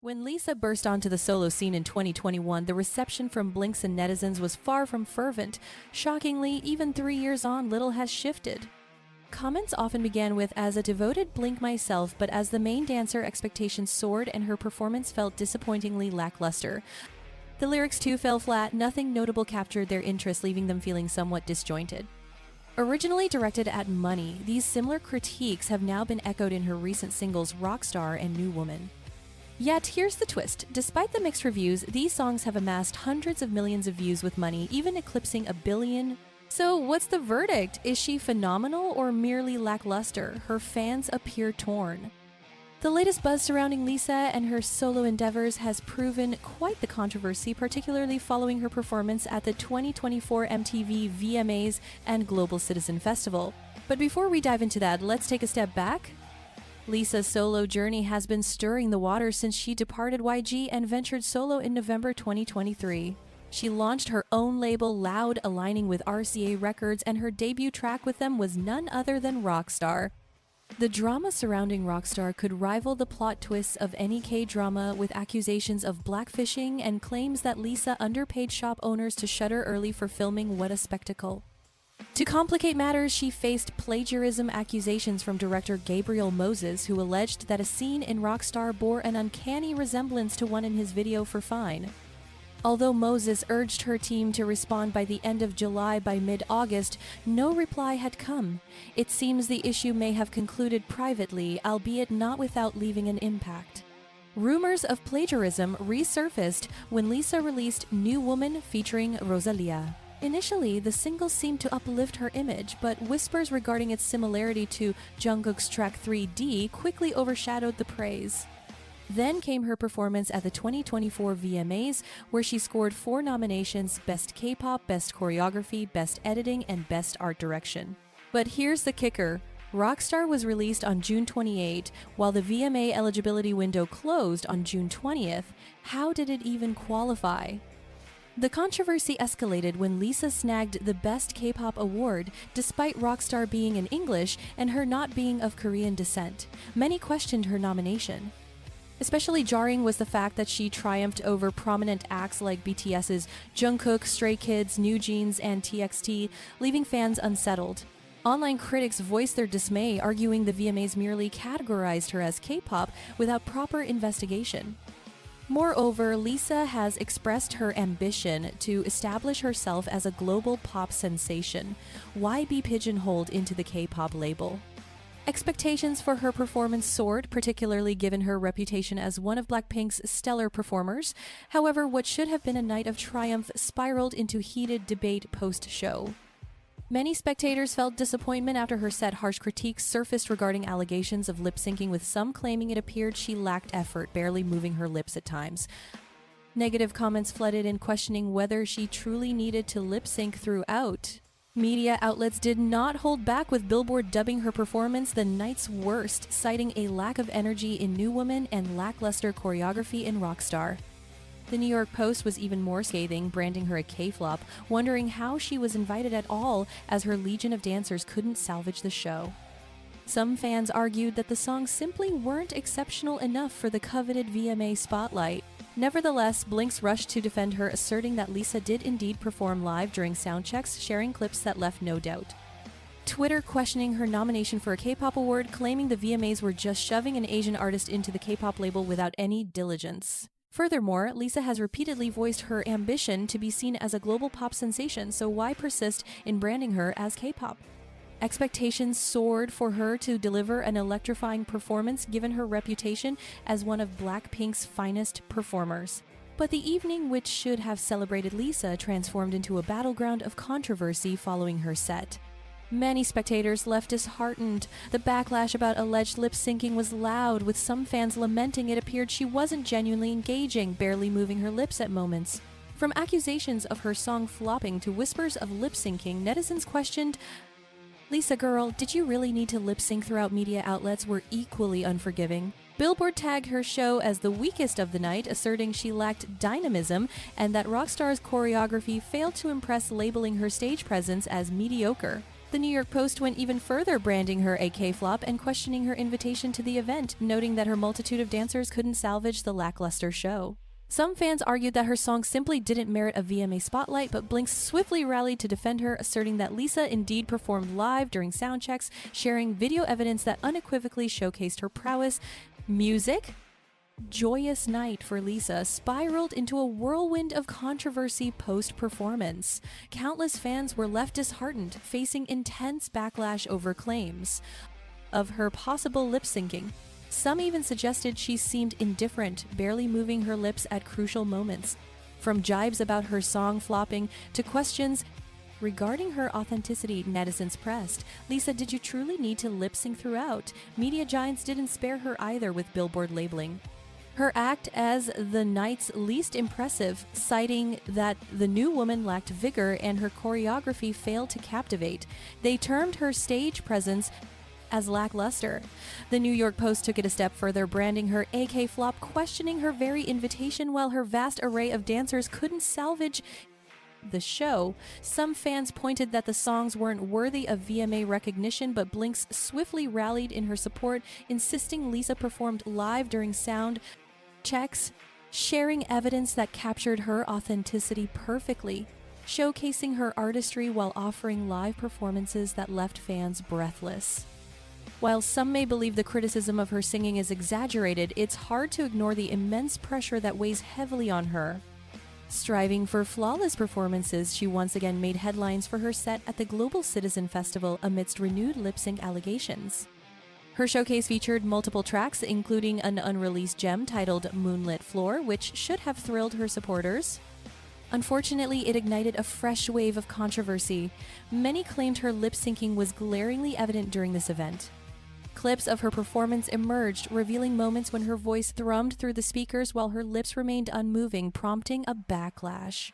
When Lisa burst onto the solo scene in 2021, the reception from Blinks and netizens was far from fervent. Shockingly, even 3 years on, little has shifted. Comments often began with, "As a devoted Blink myself, but as the main dancer, expectations soared and her performance felt disappointingly lackluster." The lyrics too fell flat, nothing notable captured their interest, leaving them feeling somewhat disjointed. Originally directed at Money, these similar critiques have now been echoed in her recent singles Rockstar and New Woman. Yet, here's the twist. Despite the mixed reviews, these songs have amassed hundreds of millions of views with Money, even eclipsing 1 billion. So what's the verdict? Is she phenomenal or merely lackluster? Her fans appear torn. The latest buzz surrounding Lisa and her solo endeavors has proven quite the controversy, particularly following her performance at the 2024 MTV VMAs and Global Citizen Festival. But before we dive into that, let's take a step back. Lisa's solo journey has been stirring the waters since she departed YG and ventured solo in November 2023. She launched her own label, Loud, aligning with RCA Records, and her debut track with them was none other than Rockstar. The drama surrounding Rockstar could rival the plot twists of any K-drama, with accusations of blackfishing and claims that Lisa underpaid shop owners to shutter early for filming What a Spectacle. To complicate matters, she faced plagiarism accusations from director Gabriel Moses, who alleged that a scene in Rockstar bore an uncanny resemblance to one in his video for Fine. Although Moses urged her team to respond by the end of July, by mid-August, no reply had come. It seems the issue may have concluded privately, albeit not without leaving an impact. Rumors of plagiarism resurfaced when Lisa released New Woman featuring Rosalia. Initially, the single seemed to uplift her image, but whispers regarding its similarity to Jungkook's track 3D quickly overshadowed the praise. Then came her performance at the 2024 VMAs, where she scored 4 nominations: Best K-pop, Best Choreography, Best Editing, and Best Art Direction. But here's the kicker. Rockstar was released on June 28, while the VMA eligibility window closed on June 20th. How did it even qualify? The controversy escalated when Lisa snagged the Best K-pop award, despite Rockstar being in English and her not being of Korean descent. Many questioned her nomination. Especially jarring was the fact that she triumphed over prominent acts like BTS's Jungkook, Stray Kids, New Jeans, and TXT, leaving fans unsettled. Online critics voiced their dismay, arguing the VMAs merely categorized her as K-pop without proper investigation. Moreover, Lisa has expressed her ambition to establish herself as a global pop sensation. Why be pigeonholed into the K-pop label? Expectations for her performance soared, particularly given her reputation as one of Blackpink's stellar performers. However, what should have been a night of triumph spiraled into heated debate post-show. Many spectators felt disappointment after her set. Harsh critiques surfaced regarding allegations of lip-syncing, with some claiming it appeared she lacked effort, barely moving her lips at times. Negative comments flooded in, questioning whether she truly needed to lip-sync throughout. Media outlets did not hold back, with Billboard dubbing her performance the night's worst, citing a lack of energy in New Woman and lackluster choreography in Rockstar. The New York Post was even more scathing, branding her a K-flop, wondering how she was invited at all, as her legion of dancers couldn't salvage the show. Some fans argued that the songs simply weren't exceptional enough for the coveted VMA spotlight. Nevertheless, Blinks rushed to defend her, asserting that Lisa did indeed perform live during soundchecks, sharing clips that left no doubt. Twitter questioning her nomination for a K-pop award, claiming the VMAs were just shoving an Asian artist into the K-pop label without any diligence. Furthermore, Lisa has repeatedly voiced her ambition to be seen as a global pop sensation, so why persist in branding her as K-pop? Expectations soared for her to deliver an electrifying performance, given her reputation as one of Blackpink's finest performers. But the evening, which should have celebrated Lisa, transformed into a battleground of controversy following her set. Many spectators left disheartened. The backlash about alleged lip-syncing was loud, with some fans lamenting it appeared she wasn't genuinely engaging, barely moving her lips at moments. From accusations of her song flopping to whispers of lip-syncing, netizens questioned, "Lisa girl, did you really need to lip-sync throughout?" Media outlets were equally unforgiving. Billboard tagged her show as the weakest of the night, asserting she lacked dynamism and that Rockstar's choreography failed to impress, labeling her stage presence as mediocre. The New York Post went even further, branding her a K-flop and questioning her invitation to the event, noting that her multitude of dancers couldn't salvage the lackluster show. Some fans argued that her song simply didn't merit a VMA spotlight, but Blinks swiftly rallied to defend her, asserting that Lisa indeed performed live during sound checks, sharing video evidence that unequivocally showcased her prowess. Music? Joyous night for Lisa spiraled into a whirlwind of controversy post-performance. Countless fans were left disheartened, facing intense backlash over claims of her possible lip-syncing. Some even suggested she seemed indifferent, barely moving her lips at crucial moments. From jibes about her song flopping to questions regarding her authenticity, netizens pressed, "Lisa, did you truly need to lip-sync throughout?" Media giants didn't spare her either, with Billboard labeling her act as the night's least impressive, citing that the new woman lacked vigor and her choreography failed to captivate. They termed her stage presence as lackluster. The New York Post took it a step further, branding her a K-flop, questioning her very invitation. While her vast array of dancers couldn't salvage the show, some fans pointed that the songs weren't worthy of VMA recognition, but Blinks swiftly rallied in her support, insisting Lisa performed live during sound checks, sharing evidence that captured her authenticity perfectly, showcasing her artistry while offering live performances that left fans breathless. While some may believe the criticism of her singing is exaggerated, it's hard to ignore the immense pressure that weighs heavily on her. Striving for flawless performances, she once again made headlines for her set at the Global Citizen Festival amidst renewed lip-sync allegations. Her showcase featured multiple tracks, including an unreleased gem titled Moonlit Floor, which should have thrilled her supporters. Unfortunately, it ignited a fresh wave of controversy. Many claimed her lip-syncing was glaringly evident during this event. Clips of her performance emerged, revealing moments when her voice thrummed through the speakers while her lips remained unmoving, prompting a backlash.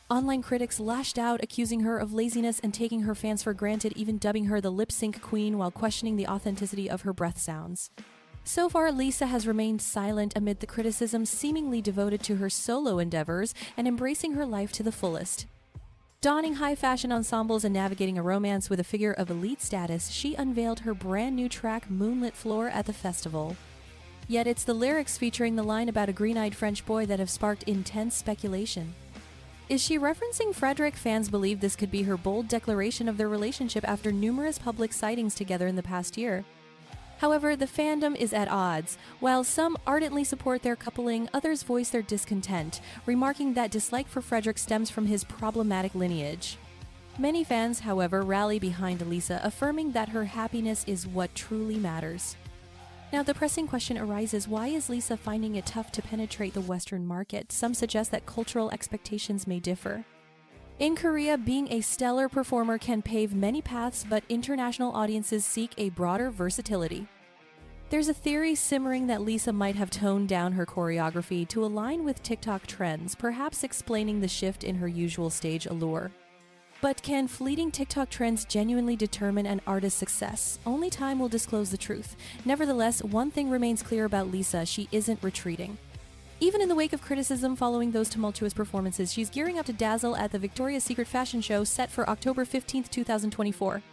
Online critics lashed out, accusing her of laziness and taking her fans for granted, even dubbing her the lip-sync queen while questioning the authenticity of her breath sounds. So far, Lisa has remained silent amid the criticism, seemingly devoted to her solo endeavors and embracing her life to the fullest. Donning high-fashion ensembles and navigating a romance with a figure of elite status, she unveiled her brand-new track Moonlit Floor at the festival. Yet it's the lyrics featuring the line about a green-eyed French boy that have sparked intense speculation. Is she referencing Frederick? Fans believe this could be her bold declaration of their relationship after numerous public sightings together in the past year. However, the fandom is at odds. While some ardently support their coupling, others voice their discontent, remarking that dislike for Frederick stems from his problematic lineage. Many fans, however, rally behind Lisa, affirming that her happiness is what truly matters. Now, the pressing question arises, why is Lisa finding it tough to penetrate the Western market? Some suggest that cultural expectations may differ. In Korea, being a stellar performer can pave many paths, but international audiences seek a broader versatility. There's a theory simmering that Lisa might have toned down her choreography to align with TikTok trends, perhaps explaining the shift in her usual stage allure. But can fleeting TikTok trends genuinely determine an artist's success? Only time will disclose the truth. Nevertheless, one thing remains clear about Lisa: she isn't retreating. Even in the wake of criticism following those tumultuous performances, she's gearing up to dazzle at the Victoria's Secret fashion show set for October 15, 2024.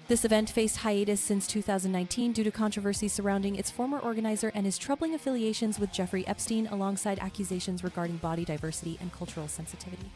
This event faced hiatus since 2019 due to controversies surrounding its former organizer and his troubling affiliations with Jeffrey Epstein, alongside accusations regarding body diversity and cultural sensitivity.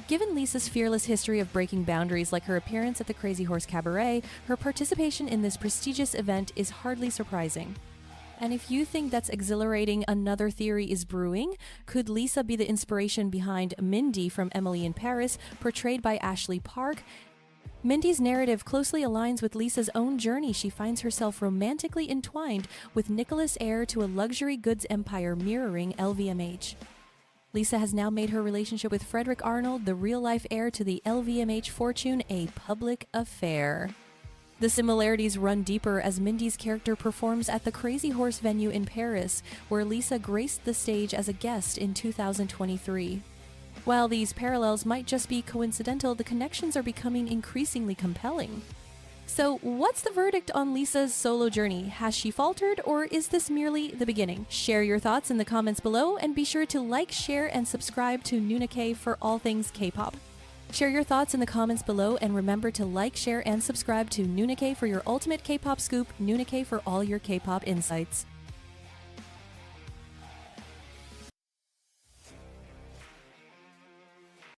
Given Lisa's fearless history of breaking boundaries, like her appearance at the Crazy Horse Cabaret, her participation in this prestigious event is hardly surprising. And if you think that's exhilarating, another theory is brewing. Could Lisa be the inspiration behind Mindy from Emily in Paris, portrayed by Ashley Park? Mindy's narrative closely aligns with Lisa's own journey. She finds herself romantically entwined with Nicholas, heir to a luxury goods empire mirroring LVMH. Lisa has now made her relationship with Frederick Arnold, the real-life heir to the LVMH fortune, a public affair. The similarities run deeper as Mindy's character performs at the Crazy Horse venue in Paris, where Lisa graced the stage as a guest in 2023. While these parallels might just be coincidental, the connections are becoming increasingly compelling. So, what's the verdict on Lisa's solo journey? Has she faltered, or is this merely the beginning? Share your thoughts in the comments below, and be sure to like, share, and subscribe to Nuna K for all things K-pop. Share your thoughts in the comments below, and remember to like, share, and subscribe to Nunake for your ultimate K-pop scoop, Nunake for all your K-pop insights.